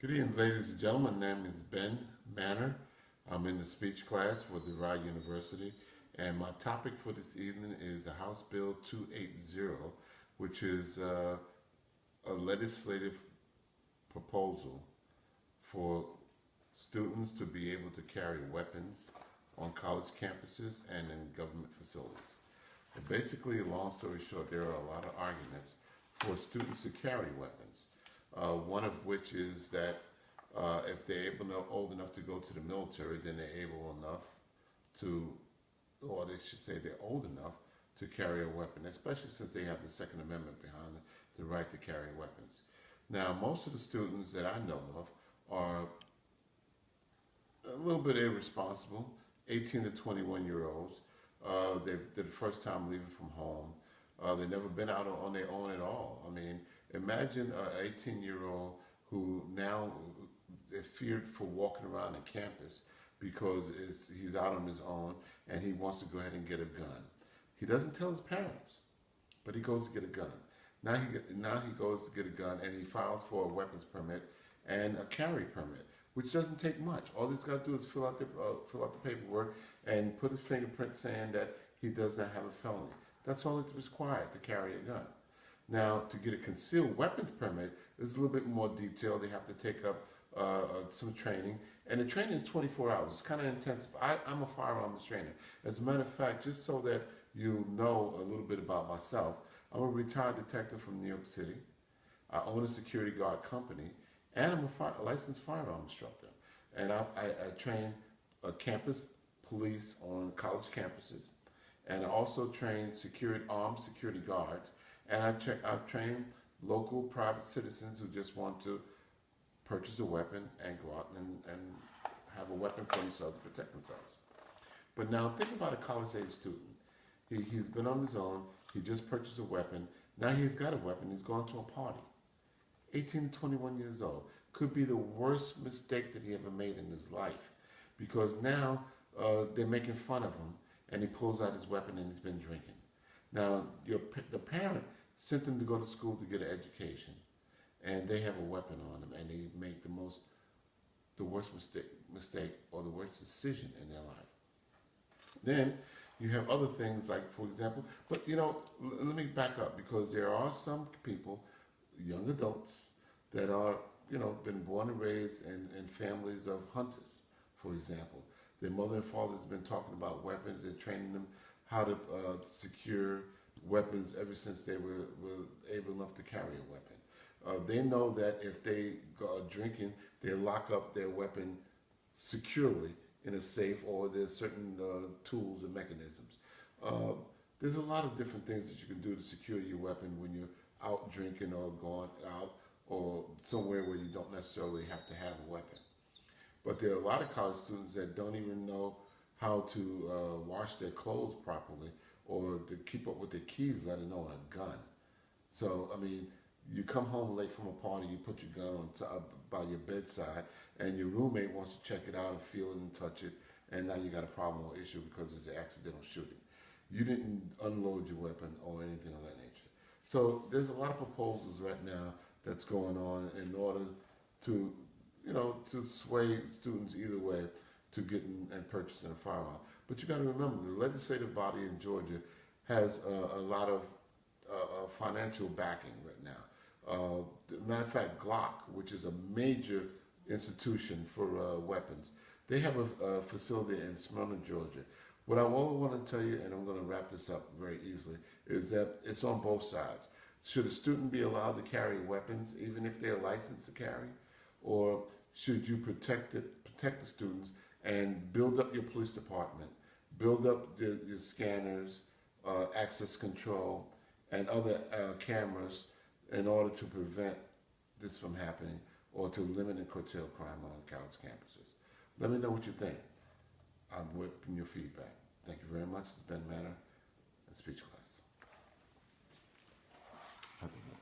Good evening, ladies and gentlemen. My name is BManer. I'm in the speech class for DeVry University, and my topic for this evening is House Bill 280, which is a legislative proposal for students to be able to carry weapons on college campuses and in government facilities. But basically, long story short, there are a lot of arguments for students to carry weapons. One of which is that if they're old enough to go to the military, then they're able enough to, or they should say they're old enough to carry a weapon, especially since they have the Second Amendment behind the right to carry weapons. Now, most of the students that I know of are a little bit irresponsible, 18 to 21-year-olds. They're the first time leaving from home. They've never been out on their own at all. I mean, imagine an 18-year-old who now is feared for walking around the campus because he's out on his own and he wants to go ahead and get a gun. He doesn't tell his parents, but he goes to get a gun. Now he goes to get a gun and he files for a weapons permit and a carry permit, which doesn't take much. All he's got to do is fill out the paperwork and put his fingerprint saying that he does not have a felony. That's all it's required to carry a gun. Now, to get a concealed weapons permit is a little bit more detailed. They have to take up some training, and the training is 24 hours. It's kind of intensive. I'm a firearms trainer. As a matter of fact, just so that you know a little bit about myself, I'm a retired detective from New York City. I own a security guard company, and I'm a licensed firearm instructor. And I train campus police on college campuses, and I also train armed security guards. And I've trained local private citizens who just want to purchase a weapon and go out and have a weapon for themselves to protect themselves. But now think about a college-age student. He's been on his own. He just purchased a weapon. Now he's got a weapon. He's going to a party. 18 to 21 years old. Could be the worst mistake that he ever made in his life, because now they're making fun of him, and he pulls out his weapon and he's been drinking. Now, the parent sent them to go to school to get an education, and they have a weapon on them, and they make the worst mistake or the worst decision in their life. Then you have other things like, for example, but let me back up, because there are some people, young adults, that are, been born and raised in families of hunters, for example. Their mother and father has been talking about weapons. They're training them how to secure weapons ever since they were able enough to carry a weapon. They know that if they go drinking, they lock up their weapon securely in a safe, or there's certain tools and mechanisms. There's a lot of different things that you can do to secure your weapon when you're out drinking or going out or somewhere where you don't necessarily have to have a weapon. But there are a lot of college students that don't even know how to wash their clothes properly, or to keep up with their keys, let alone a gun. So, I mean, you come home late from a party, you put your gun by your bedside, and your roommate wants to check it out and feel it and touch it, and now you got a problem or issue because it's an accidental shooting. You didn't unload your weapon or anything of that nature. So there's a lot of proposals right now that's going on in order to, to sway students either way to getting and purchasing a firearm. But you got to remember, the legislative body in Georgia has a lot of financial backing right now. Matter of fact, Glock, which is a major institution for weapons, they have a facility in Smyrna, Georgia. What I want to tell you, and I'm going to wrap this up very easily, is that it's on both sides. Should a student be allowed to carry weapons, even if they're licensed to carry? Or should you protect the students and build up your police department, build up your scanners, access control, and other cameras in order to prevent this from happening, or to limit and curtail crime on college campuses? Let me know what you think. I'm welcoming your feedback. Thank you very much. It's been BManer in Speech Class.